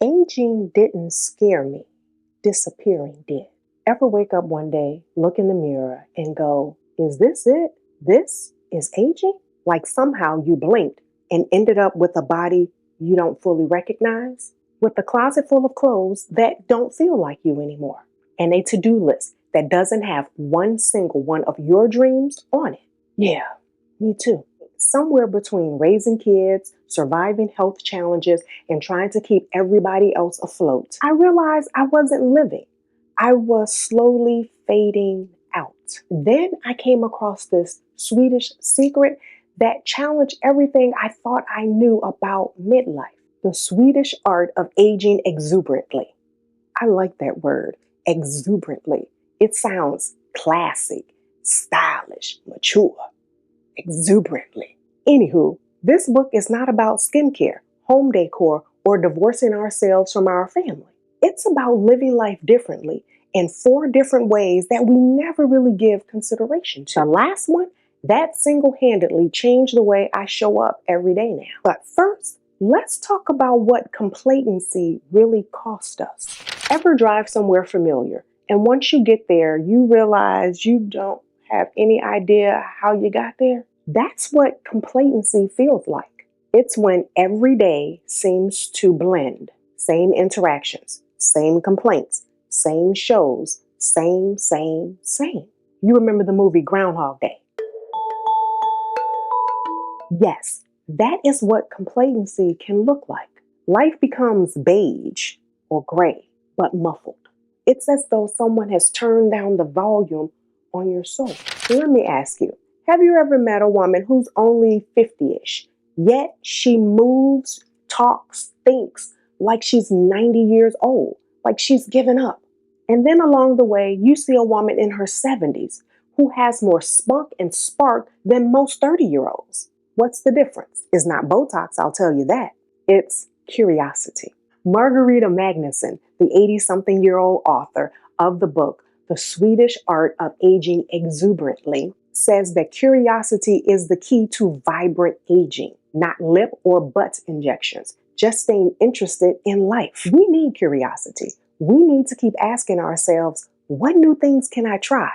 Aging didn't scare me. Disappearing did. Ever wake up one day, look in the mirror, and go, is this it? This is aging? Like somehow you blinked and ended up with a body you don't fully recognize, with a closet full of clothes that don't feel like you anymore, and a to-do list that doesn't have one single one of your dreams on it. Yeah, me too. Somewhere between raising kids, surviving health challenges, and trying to keep everybody else afloat, I realized I wasn't living. I was slowly fading out. Then I came across this Swedish secret that challenged everything I thought I knew about midlife. The Swedish art of aging exuberantly. I like that word, exuberantly. It sounds classic, stylish, mature. Exuberantly. Anywho, this book is not about skincare, home decor, or divorcing ourselves from our family. It's about living life differently in 4 different ways that we never really give consideration to. The last one, that single-handedly changed the way I show up every day now. But first, let's talk about what complacency really cost us. Ever drive somewhere familiar, and once you get there, you realize you don't have any idea how you got there? That's what complacency feels like. It's when every day seems to blend. Same interactions, same complaints, same shows, same. You remember the movie Groundhog Day? Yes, that is what complacency can look like. Life becomes beige or gray, but muffled. It's as though someone has turned down the volume on your soul. Let me ask you, have you ever met a woman who's only 50-ish, yet she moves, talks, thinks like she's 90 years old, like she's given up? And then along the way, you see a woman in her 70s who has more spunk and spark than most 30-year-olds. What's the difference? It's not Botox, I'll tell you that. It's curiosity. Margareta Magnusson, the 80-something-year-old author of the book, The Swedish Art of Aging Exuberantly, says that curiosity is the key to vibrant aging, not lip or butt injections, just staying interested in life. We need curiosity. We need to keep asking ourselves, what new things can I try?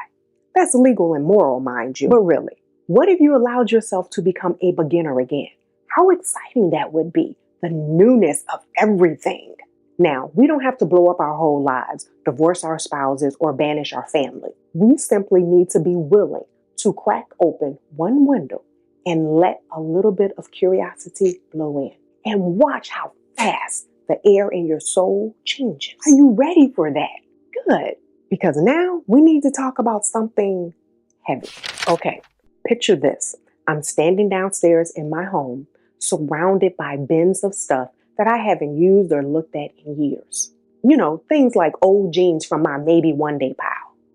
That's legal and moral, mind you. But really, what if you allowed yourself to become a beginner again? How exciting that would be. The newness of everything. Now, we don't have to blow up our whole lives, divorce our spouses, or banish our family. We simply need to be willing to crack open one window and let a little bit of curiosity blow in. And watch how fast the air in your soul changes. Are you ready for that? Good. Because now we need to talk about something heavy. Okay, picture this. I'm standing downstairs in my home, surrounded by bins of stuff that I haven't used or looked at in years. You know, things like old jeans from my maybe one day pile.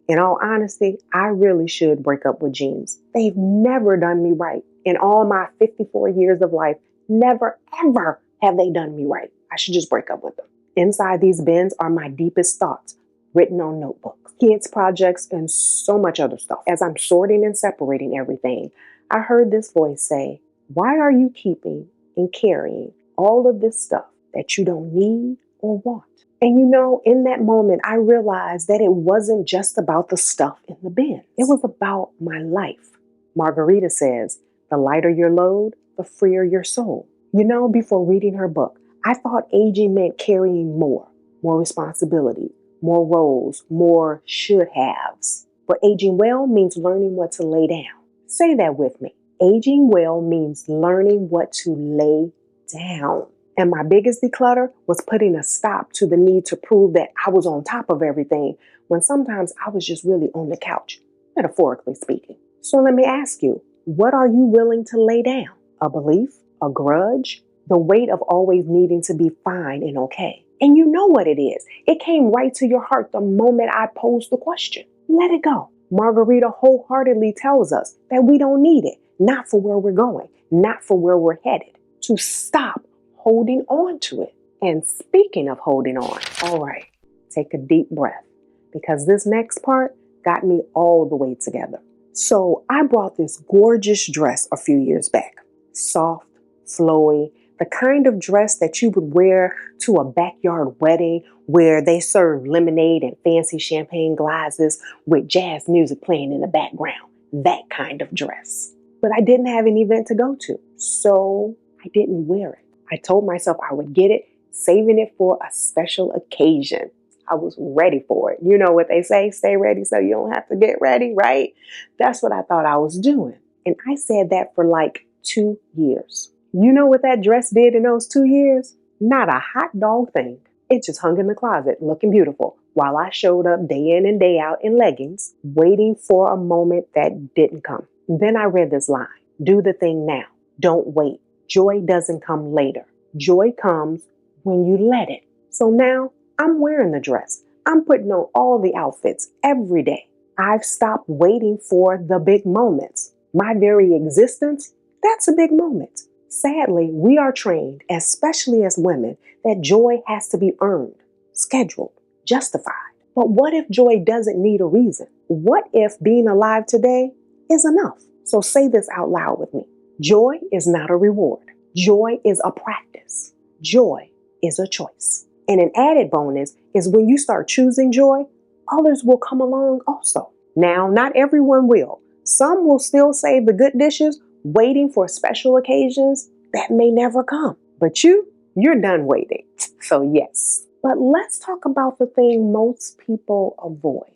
In all honesty, I really should break up with jeans. They've never done me right. In all my 54 years of life, never ever have they done me right. I should just break up with them. Inside these bins are my deepest thoughts, written on notebooks, kids' projects, and so much other stuff. As I'm sorting and separating everything, I heard this voice say, why are you keeping and carrying all of this stuff that you don't need or want? And you know, in that moment, I realized that it wasn't just about the stuff in the bin. It was about my life. Margareta says, the lighter your load, the freer your soul. You know, before reading her book, I thought aging meant carrying more responsibility, more roles, more should-haves. But aging well means learning what to lay down. Say that with me. Aging well means learning what to lay down. And my biggest declutter was putting a stop to the need to prove that I was on top of everything when sometimes I was just really on the couch, metaphorically speaking. So let me ask you, what are you willing to lay down? A belief? A grudge? The weight of always needing to be fine and okay. And you know what it is. It came right to your heart the moment I posed the question. Let it go. Margareta wholeheartedly tells us that we don't need it. Not for where we're going, not for where we're headed. To stop holding on to it. And speaking of holding on, all right, take a deep breath, because this next part got me all the way together. So I brought this gorgeous dress a few years back. Soft, flowy, The kind of dress that you would wear to a backyard wedding where they serve lemonade and fancy champagne glasses with jazz music playing in the background. That kind of dress. But I didn't have an event to go to, so I didn't wear it. I told myself I would get it, saving it for a special occasion. I was ready for it. You know what they say, stay ready so you don't have to get ready, right? That's what I thought I was doing. And I said that for like 2 years. You know what that dress did in those 2 years? Not a hot dog thing. It just hung in the closet looking beautiful while I showed up day in and day out in leggings, waiting for a moment that didn't come. Then I read this line, do the thing now. Don't wait. Joy doesn't come later. Joy comes when you let it. So now I'm wearing the dress. I'm putting on all the outfits every day. I've stopped waiting for the big moments. My very existence, that's a big moment. Sadly, we are trained, especially as women, that joy has to be earned, scheduled, justified. But what if joy doesn't need a reason? What if being alive today is enough? So say this out loud with me. Joy is not a reward. Joy is a practice. Joy is a choice. And an added bonus is when you start choosing joy, others will come along also. Now, not everyone will. Some will still save the good dishes, waiting for special occasions that may never come. But you're done waiting. So yes. But let's talk about the thing most people avoid.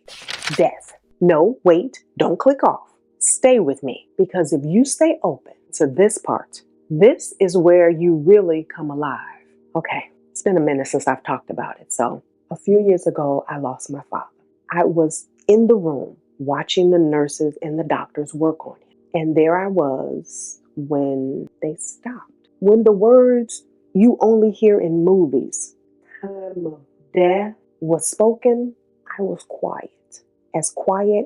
Death. No, wait, don't click off. Stay with me, because if you stay open to this part, this is where you really come alive. Okay, it's been a minute since I've talked about it. So a few years ago, I lost my father. I was in the room watching the nurses and the doctors work on him. And there I was when they stopped. When the words you only hear in movies, time of death, was spoken, I was quiet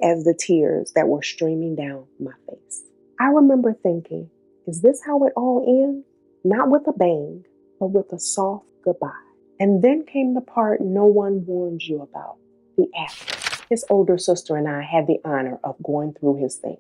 as the tears that were streaming down my face. I remember thinking, is this how it all ends? Not with a bang, but with a soft goodbye. And then came the part no one warns you about, the after. His older sister and I had the honor of going through his things.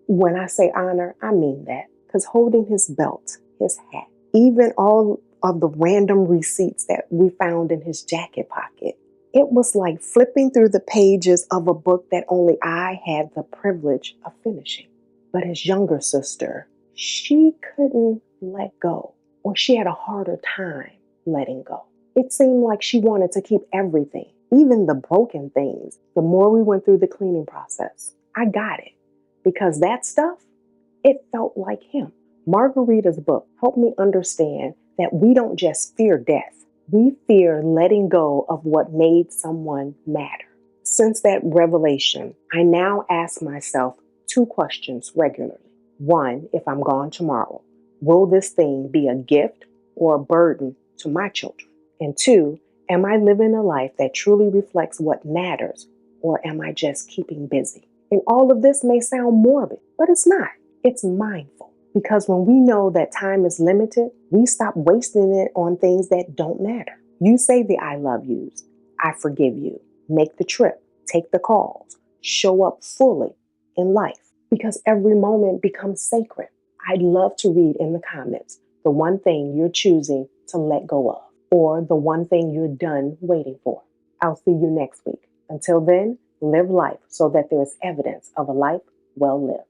When I say honor, I mean that, because holding his belt, his hat, even all of the random receipts that we found in his jacket pocket, it was like flipping through the pages of a book that only I had the privilege of finishing. But his younger sister, she couldn't let go, or she had a harder time letting go. It seemed like she wanted to keep everything, even the broken things. The more we went through the cleaning process, I got it, because that stuff, it felt like him. Margarita's book helped me understand that we don't just fear death. We fear letting go of what made someone matter. Since that revelation, I now ask myself 2 questions regularly. 1, if I'm gone tomorrow, will this thing be a gift or a burden to my children? And 2, am I living a life that truly reflects what matters, or am I just keeping busy? And all of this may sound morbid, but it's not. It's mindful. Because when we know that time is limited, we stop wasting it on things that don't matter. You say the I love yous, I forgive you, make the trip, take the calls, show up fully in life, because every moment becomes sacred. I'd love to read in the comments the one thing you're choosing to let go of, or the one thing you're done waiting for. I'll see you next week. Until then, live life so that there is evidence of a life well lived.